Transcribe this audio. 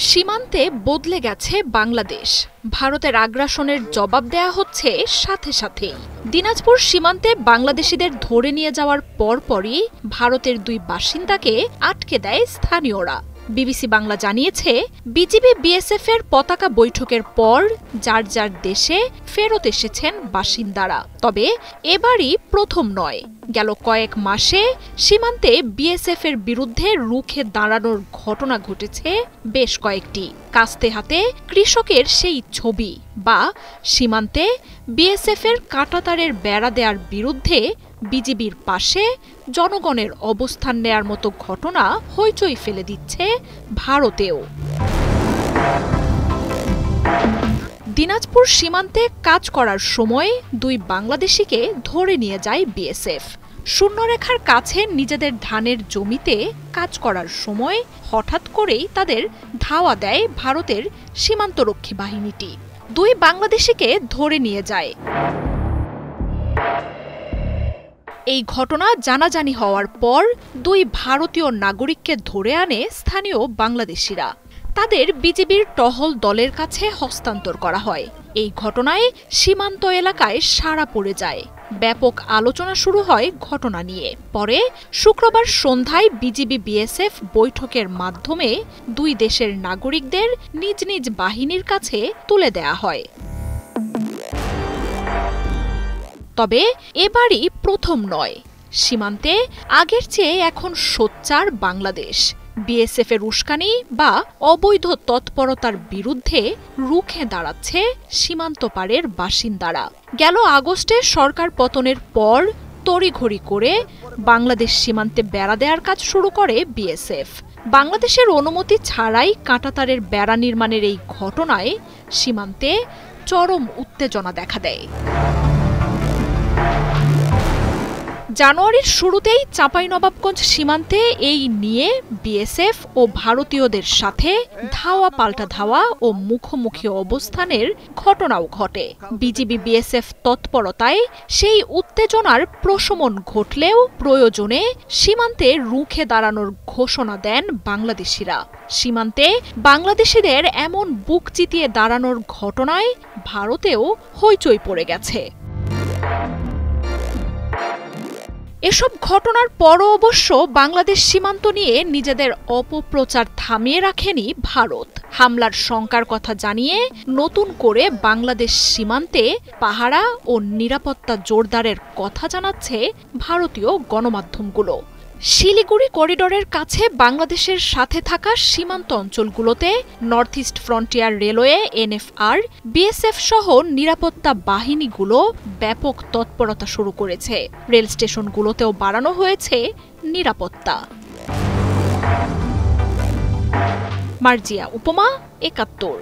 সীমান্তে বদলে গেছে বাংলাদেশ। ভারতের আগ্রাসনের জবাব দেয়া হচ্ছে সাথে সাথেই। দিনাজপুর সীমান্তে বাংলাদেশিদের ধরে নিয়ে যাওয়ার পরপরই ভারতের দুই বাসিন্দাকে আটকে দেয় স্থানীয়রা। বিবিসি বাংলা জানিয়েছে, বিজিবি বিএসএফ এর পতাকা বৈঠকের পর যার যার দেশে ফেরত এসেছেন বাসিন্দারা। তবে এবারই প্রথম নয়। গেল কয়েক মাসে সীমান্তে বিএসএফ এর বিরুদ্ধে রুখে দাঁড়ানোর ঘটনা ঘটেছে বেশ কয়েকটি। কাস্তে হাতে কৃষকের সেই ছবি, বা সীমান্তে বিএসএফ এর কাঁটাতারের বেড়া দেওয়ার বিরুদ্ধে বিজিবির পাশে জনগণের অবস্থান নেয়ার মতো ঘটনা হইচই ফেলে দিচ্ছে ভারতেও। দিনাজপুর সীমান্তে কাজ করার সময় দুই বাংলাদেশিকে ধরে নিয়ে যায় বিএসএফ। শূন্যরেখার কাছে নিজেদের ধানের জমিতে কাজ করার সময় হঠাৎ করেই তাদের ধাওয়া দেয় ভারতের সীমান্তরক্ষী বাহিনীটি। দুই বাংলাদেশিকে ধরে নিয়ে যায়। এই ঘটনা জানাজানি হওয়ার পর দুই ভারতীয় নাগরিককে ধরে আনে স্থানীয় বাংলাদেশিরা। তাদের বিজিবির টহল দলের কাছে হস্তান্তর করা হয়। এই ঘটনায় সীমান্ত এলাকায় সাড়া পড়ে যায়। ব্যাপক আলোচনা শুরু হয় ঘটনা নিয়ে। পরে শুক্রবার সন্ধ্যায় বিজিবি বিএসএফ বৈঠকের মাধ্যমে দুই দেশের নাগরিকদের নিজ নিজ বাহিনীর কাছে তুলে দেয়া হয়। তবে এবারই প্রথম নয়। সীমান্তে আগের চেয়ে এখন সোচ্চার বাংলাদেশ। বিএসএফ এর উস্কানি বা অবৈধ তৎপরতার বিরুদ্ধে রুখে দাঁড়াচ্ছে সীমান্ত পারের বাসিন্দারা। গেল আগস্টে সরকার পতনের পর তড়িঘড়ি করে বাংলাদেশ সীমান্তে বেড়া দেওয়ার কাজ শুরু করে বিএসএফ। বাংলাদেশের অনুমতি ছাড়াই কাঁটাতারের বেড়া নির্মাণের এই ঘটনায় সীমান্তে চরম উত্তেজনা দেখা দেয়। জানুয়ারির শুরুতেই চাঁপাইনবাবগঞ্জ সীমান্তে এই নিয়ে বিএসএফ ও ভারতীয়দের সাথে ধাওয়া পাল্টা ধাওয়া ও মুখোমুখি অবস্থানের ঘটনাও ঘটে। বিজিবি বিএসএফ তৎপরতায় সেই উত্তেজনার প্রশমন ঘটলেও প্রয়োজনে সীমান্তে রুখে দাঁড়ানোর ঘোষণা দেন বাংলাদেশিরা। সীমান্তে বাংলাদেশিদের এমন বুক চিতিয়ে দাঁড়ানোর ঘটনায় ভারতেও হইচই পড়ে গেছে। এসব ঘটনার পরও অবশ্য বাংলাদেশ সীমান্ত নিয়ে নিজেদের অপপ্রচার থামিয়ে রাখেনি ভারত। হামলার শঙ্কার কথা জানিয়ে নতুন করে বাংলাদেশ সীমান্তে পাহারা ও নিরাপত্তা জোরদারের কথা জানাচ্ছে ভারতীয় গণমাধ্যমগুলো। শিলিগুড়ি করিডোরের কাছে বাংলাদেশের সাথে থাকা সীমান্ত অঞ্চলগুলোতে north east frontier railway, NFR, BSF সহ নিরাপত্তা বাহিনীগুলো ব্যাপক তৎপরতা শুরু করেছে। রেল স্টেশনগুলোতেও বাড়ানো হয়েছে নিরাপত্তা। মার্জিয়া উপমা, ৭১।